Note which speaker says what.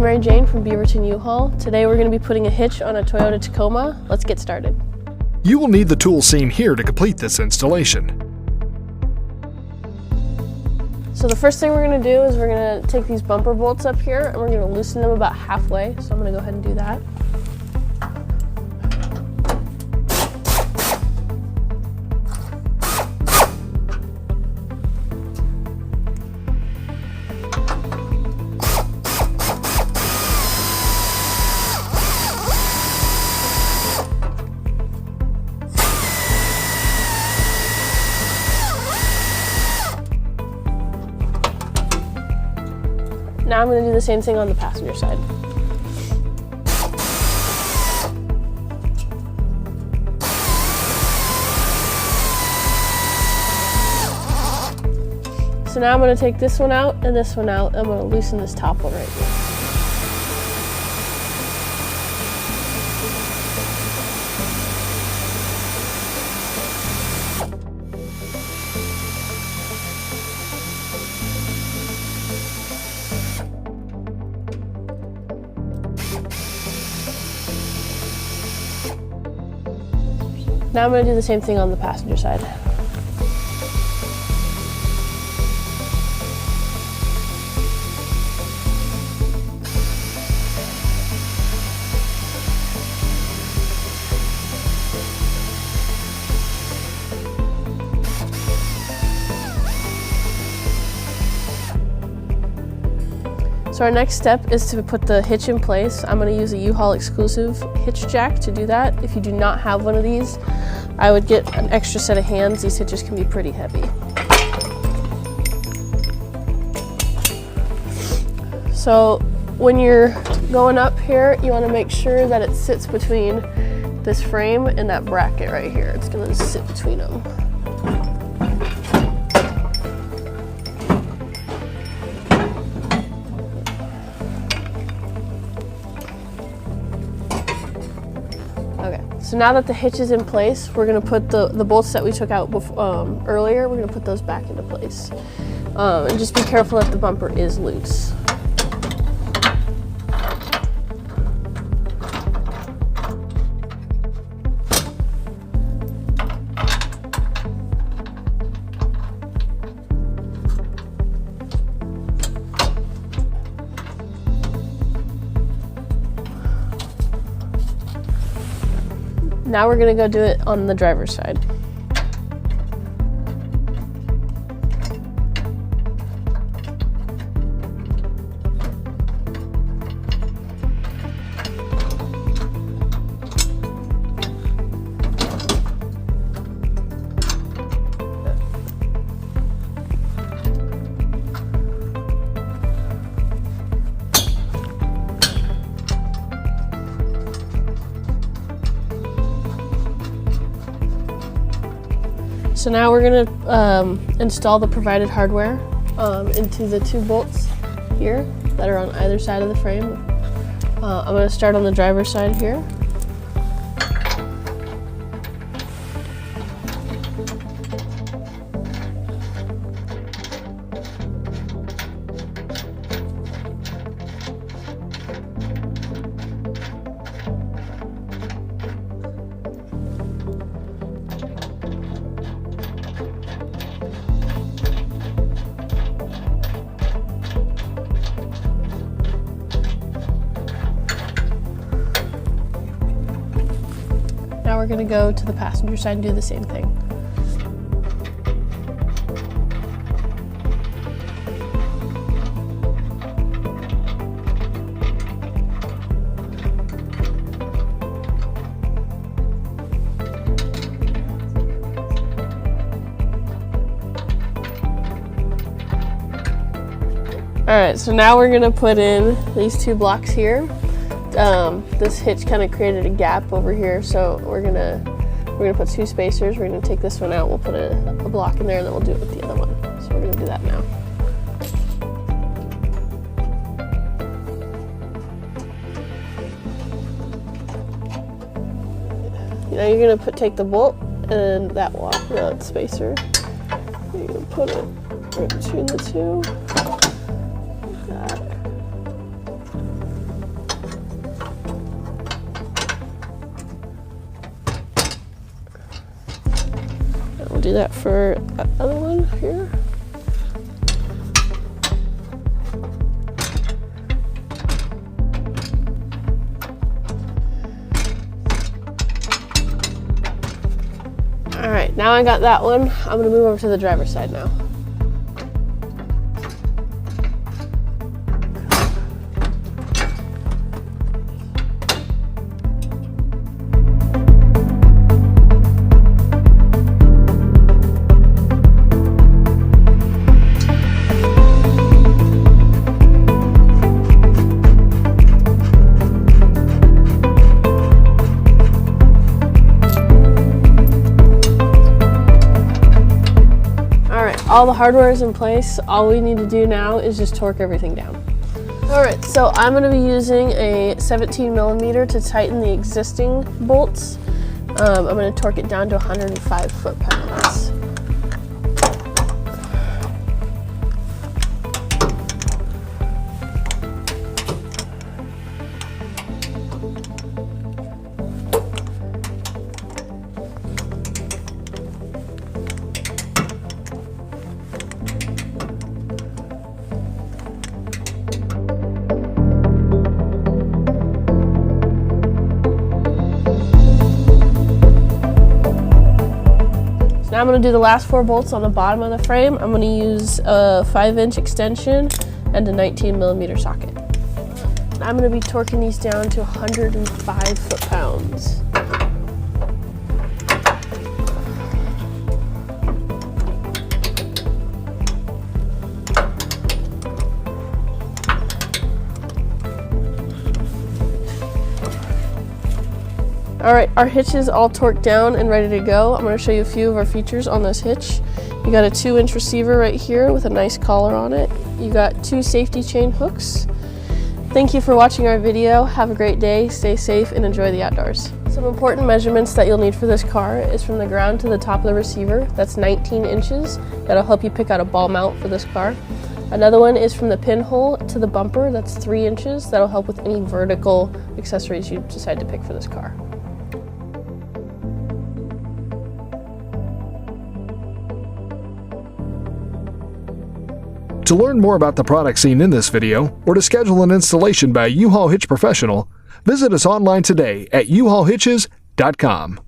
Speaker 1: Mary Jane from Beaverton U-Haul. Today we're going to be putting a hitch on a Toyota Tacoma. Let's get started.
Speaker 2: You will need the tools seen here to complete this installation.
Speaker 1: So the first thing we're going to do is we're going to take these bumper bolts up here and we're going to loosen them about halfway. So I'm going to go ahead and do that. Now I'm going to do the same thing on the passenger side. So now I'm going to take this one out and this one out. I'm going to loosen this top one right here. Now I'm going to do the same thing on the passenger side. So our next step is to put the hitch in place. I'm going to use a U-Haul exclusive hitch jack to do that. If you do not have one of these, I would get an extra set of hands. These hitches can be pretty heavy. So when you're going up here, you want to make sure that it sits between this frame and that bracket right here. It's going to sit between them. Okay, so now that the hitch is in place, we're going to put the bolts that we took out earlier, we're going to put those back into place. And just be careful that the bumper is loose. Now we're going to go do it on the driver's side. So now we're going to install the provided hardware into the two bolts here that are on either side of the frame. I'm going to start on the driver's side here. Now we're going to go to the passenger side and do the same thing. Alright, so now we're going to put in these two blocks here. This hitch kind of created a gap over here, so we're gonna put two spacers. We're gonna take this one out, we'll put a block in there, and then we'll do it with the other one. So we're gonna do that now. Now you're gonna take the bolt and that spacer. You're gonna put it right between the two. Like that. do that for that other one here. All right, now I got that one. I'm gonna move over to the driver's side now. All the hardware is in place. All we need to do now is just torque everything down. All right, so I'm gonna be using a 17 millimeter to tighten the existing bolts. I'm gonna torque it down to 105 foot-pounds. Now I'm going to do the last 4 bolts on the bottom of the frame. I'm going to use a 5-inch extension and a 19 millimeter socket. I'm going to be torquing these down to 105 foot-pounds. Alright, our hitch is all torqued down and ready to go. I'm going to show you a few of our features on this hitch. You got a 2-inch receiver right here with a nice collar on it. You got 2 safety chain hooks. Thank you for watching our video. Have a great day, stay safe, and enjoy the outdoors. Some important measurements that you'll need for this car is from the ground to the top of the receiver. That's 19 inches. That'll help you pick out a ball mount for this car. Another one is from the pinhole to the bumper. That's 3 inches. That'll help with any vertical accessories you decide to pick for this car.
Speaker 2: To learn more about the products seen in this video, or to schedule an installation by a U-Haul Hitch professional, visit us online today at uhaulhitches.com.